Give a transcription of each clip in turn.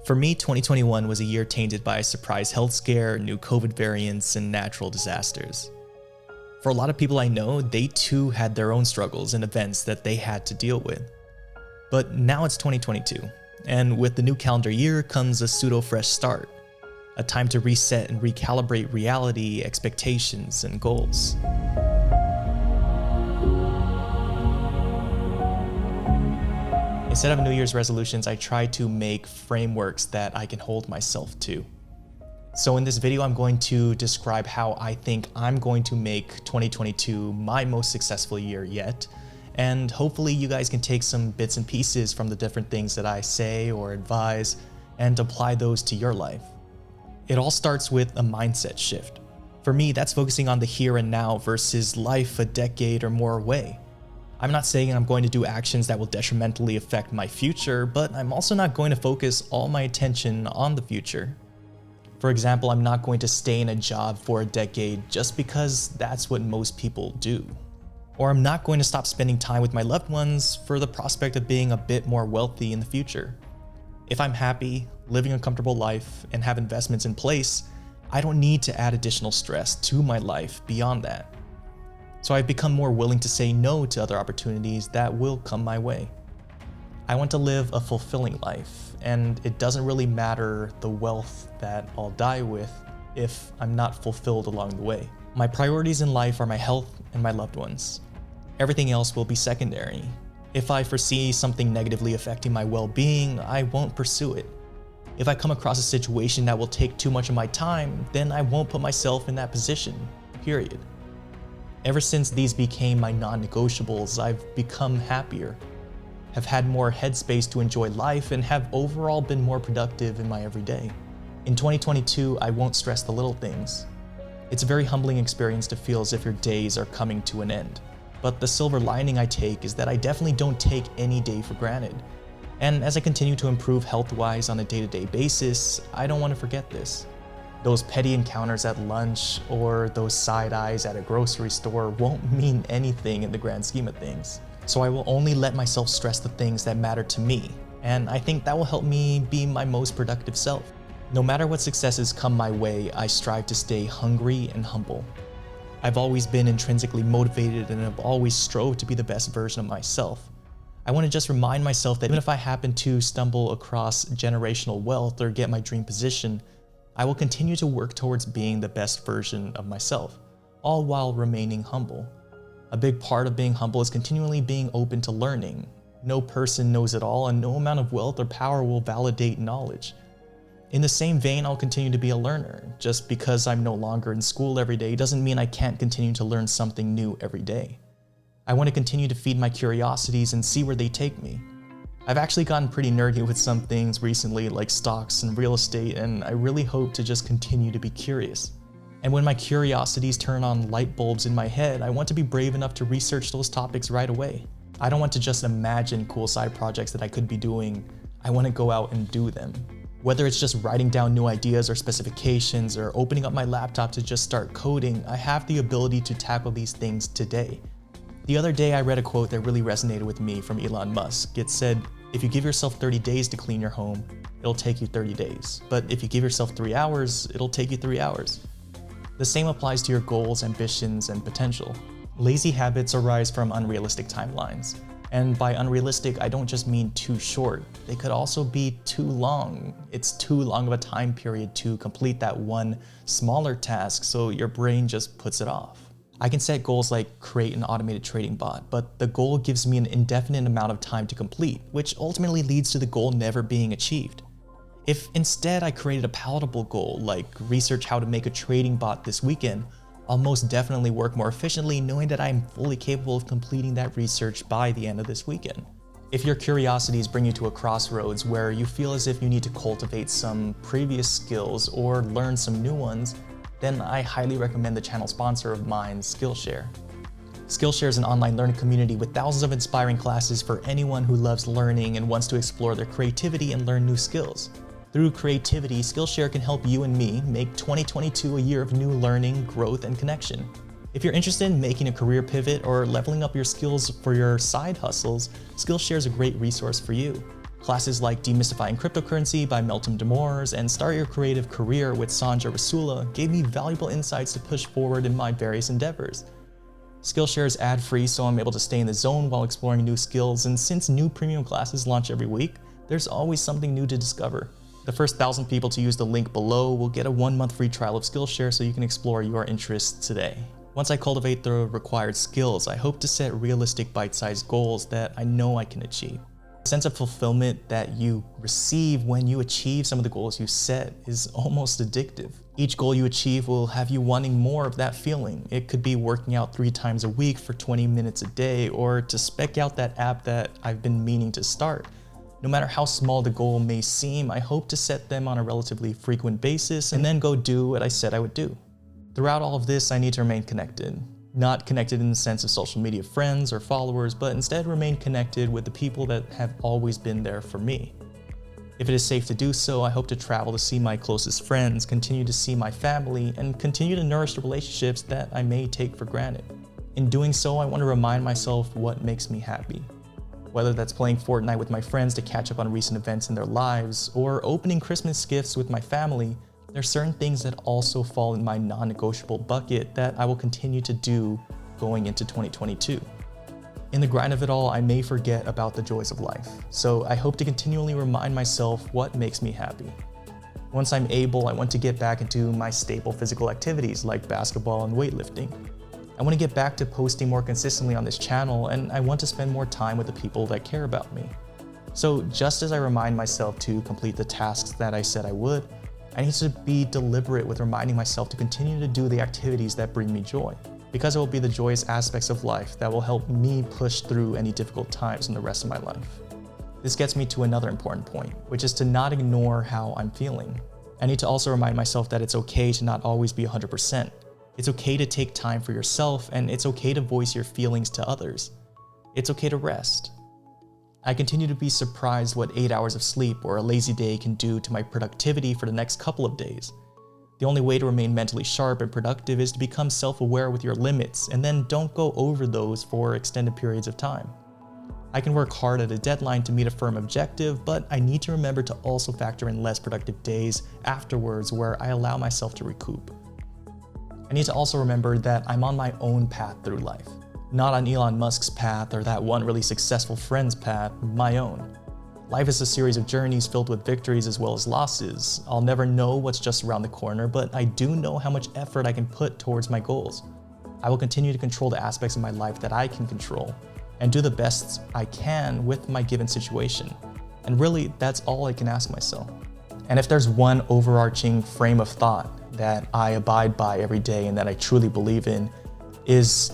For me, 2021 was a year tainted by a surprise health scare, new COVID variants, and natural disasters. For a lot of people I know, they too had their own struggles and events that they had to deal with. But now it's 2022, and with the new calendar year comes a pseudo-fresh start, a time to reset and recalibrate reality, expectations, and goals. Instead of New Year's resolutions, I try to make frameworks that I can hold myself to. So in this video, I'm going to describe how I think I'm going to make 2022 my most successful year yet. And hopefully you guys can take some bits and pieces from the different things that I say or advise and apply those to your life. It all starts with a mindset shift. For me, that's focusing on the here and now versus life a decade or more away. I'm not saying I'm going to do actions that will detrimentally affect my future, but I'm also not going to focus all my attention on the future. For example, I'm not going to stay in a job for a decade just because that's what most people do. Or I'm not going to stop spending time with my loved ones for the prospect of being a bit more wealthy in the future. If I'm happy, living a comfortable life, and have investments in place, I don't need to add additional stress to my life beyond that. So I've become more willing to say no to other opportunities that will come my way. I want to live a fulfilling life, and it doesn't really matter the wealth that I'll die with if I'm not fulfilled along the way. My priorities in life are my health and my loved ones. Everything else will be secondary. If I foresee something negatively affecting my well-being, I won't pursue it. If I come across a situation that will take too much of my time, then I won't put myself in that position, period. Ever since these became my non-negotiables, I've become happier, have had more headspace to enjoy life, and have overall been more productive in my everyday. In 2022, I won't stress the little things. It's a very humbling experience to feel as if your days are coming to an end. But the silver lining I take is that I definitely don't take any day for granted. And as I continue to improve health-wise on a day-to-day basis, I don't want to forget this. Those petty encounters at lunch or those side eyes at a grocery store won't mean anything in the grand scheme of things. So I will only let myself stress the things that matter to me, and I think that will help me be my most productive self. No matter what successes come my way, I strive to stay hungry and humble. I've always been intrinsically motivated and have always strove to be the best version of myself. I want to just remind myself that even if I happen to stumble across generational wealth or get my dream position, I will continue to work towards being the best version of myself, all while remaining humble. A big part of being humble is continually being open to learning. No person knows it all, and no amount of wealth or power will validate knowledge. In the same vein, I'll continue to be a learner. Just because I'm no longer in school every day doesn't mean I can't continue to learn something new every day. I want to continue to feed my curiosities and see where they take me. I've actually gotten pretty nerdy with some things recently, like stocks and real estate, and I really hope to just continue to be curious. And when my curiosities turn on light bulbs in my head, I want to be brave enough to research those topics right away. I don't want to just imagine cool side projects that I could be doing. I want to go out and do them. Whether it's just writing down new ideas or specifications or opening up my laptop to just start coding, I have the ability to tackle these things today. The other day I read a quote that really resonated with me from Elon Musk. It said, if you give yourself 30 days to clean your home, it'll take you 30 days. But if you give yourself 3 hours, it'll take you 3 hours. The same applies to your goals, ambitions, and potential. Lazy habits arise from unrealistic timelines. And by unrealistic, I don't just mean too short. They could also be too long. It's too long of a time period to complete that one smaller task, so your brain just puts it off. I can set goals like create an automated trading bot, but the goal gives me an indefinite amount of time to complete, which ultimately leads to the goal never being achieved. If instead I created a palatable goal, like research how to make a trading bot this weekend, I'll most definitely work more efficiently knowing that I'm fully capable of completing that research by the end of this weekend. If your curiosities bring you to a crossroads where you feel as if you need to cultivate some previous skills or learn some new ones, then I highly recommend the channel sponsor of mine, Skillshare. Skillshare is an online learning community with thousands of inspiring classes for anyone who loves learning and wants to explore their creativity and learn new skills. Through creativity, Skillshare can help you and me make 2022 a year of new learning, growth, and connection. If you're interested in making a career pivot or leveling up your skills for your side hustles, Skillshare is a great resource for you. Classes like Demystifying Cryptocurrency by Meltem Demours and Start Your Creative Career with Sanja Rasula gave me valuable insights to push forward in my various endeavors. Skillshare is ad-free, so I'm able to stay in the zone while exploring new skills, and since new premium classes launch every week, there's always something new to discover. The first 1,000 people to use the link below will get a 1-month free trial of Skillshare so you can explore your interests today. Once I cultivate the required skills, I hope to set realistic bite-sized goals that I know I can achieve. The sense of fulfillment that you receive when you achieve some of the goals you set is almost addictive. Each goal you achieve will have you wanting more of that feeling. It could be working out 3 times a week for 20 minutes a day, or to spec out that app that I've been meaning to start. No matter how small the goal may seem, I hope to set them on a relatively frequent basis and then go do what I said I would do. Throughout all of this, I need to remain connected. Not connected in the sense of social media friends or followers, but instead remain connected with the people that have always been there for me. If it is safe to do so, I hope to travel to see my closest friends, continue to see my family, and continue to nourish the relationships that I may take for granted. In doing so, I want to remind myself what makes me happy. Whether that's playing Fortnite with my friends to catch up on recent events in their lives, or opening Christmas gifts with my family, there are certain things that also fall in my non-negotiable bucket that I will continue to do going into 2022. In the grind of it all, I may forget about the joys of life, so I hope to continually remind myself what makes me happy. Once I'm able, I want to get back into my staple physical activities like basketball and weightlifting. I want to get back to posting more consistently on this channel, and I want to spend more time with the people that care about me. So just as I remind myself to complete the tasks that I said I would, I need to be deliberate with reminding myself to continue to do the activities that bring me joy, because it will be the joyous aspects of life that will help me push through any difficult times in the rest of my life. This gets me to another important point, which is to not ignore how I'm feeling. I need to also remind myself that it's okay to not always be 100%. It's okay to take time for yourself, and it's okay to voice your feelings to others. It's okay to rest. I continue to be surprised what 8 hours of sleep or a lazy day can do to my productivity for the next couple of days. The only way to remain mentally sharp and productive is to become self-aware with your limits, and then don't go over those for extended periods of time. I can work hard at a deadline to meet a firm objective, but I need to remember to also factor in less productive days afterwards where I allow myself to recoup. I need to also remember that I'm on my own path through life. Not on Elon Musk's path or that one really successful friend's path, my own. Life is a series of journeys filled with victories as well as losses. I'll never know what's just around the corner, but I do know how much effort I can put towards my goals. I will continue to control the aspects of my life that I can control and do the best I can with my given situation. And really, that's all I can ask myself. And if there's one overarching frame of thought that I abide by every day and that I truly believe in, is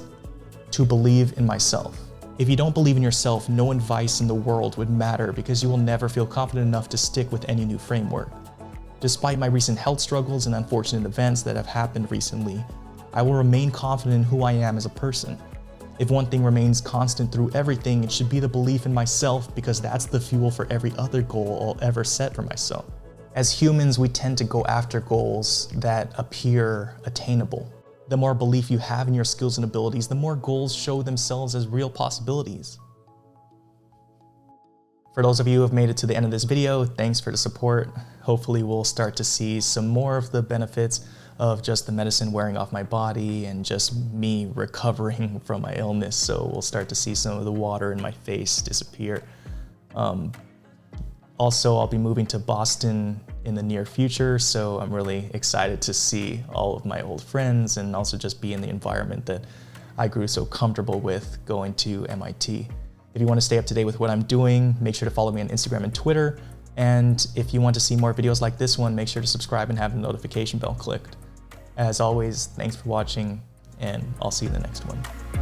to believe in myself. If you don't believe in yourself, no advice in the world would matter because you will never feel confident enough to stick with any new framework. Despite my recent health struggles and unfortunate events that have happened recently, I will remain confident in who I am as a person. If one thing remains constant through everything, it should be the belief in myself, because that's the fuel for every other goal I'll ever set for myself. As humans, we tend to go after goals that appear attainable. The more belief you have in your skills and abilities, the more goals show themselves as real possibilities. For those of you who have made it to the end of this video, thanks for the support. Hopefully we'll start to see some more of the benefits of just the medicine wearing off my body and just me recovering from my illness. So we'll start to see some of the water in my face disappear. Also, I'll be moving to Boston in the near future, so I'm really excited to see all of my old friends and also just be in the environment that I grew so comfortable with going to MIT. If you want to stay up to date with what I'm doing, make sure to follow me on Instagram and Twitter. And if you want to see more videos like this one, make sure to subscribe and have the notification bell clicked. As always, thanks for watching, and I'll see you in the next one.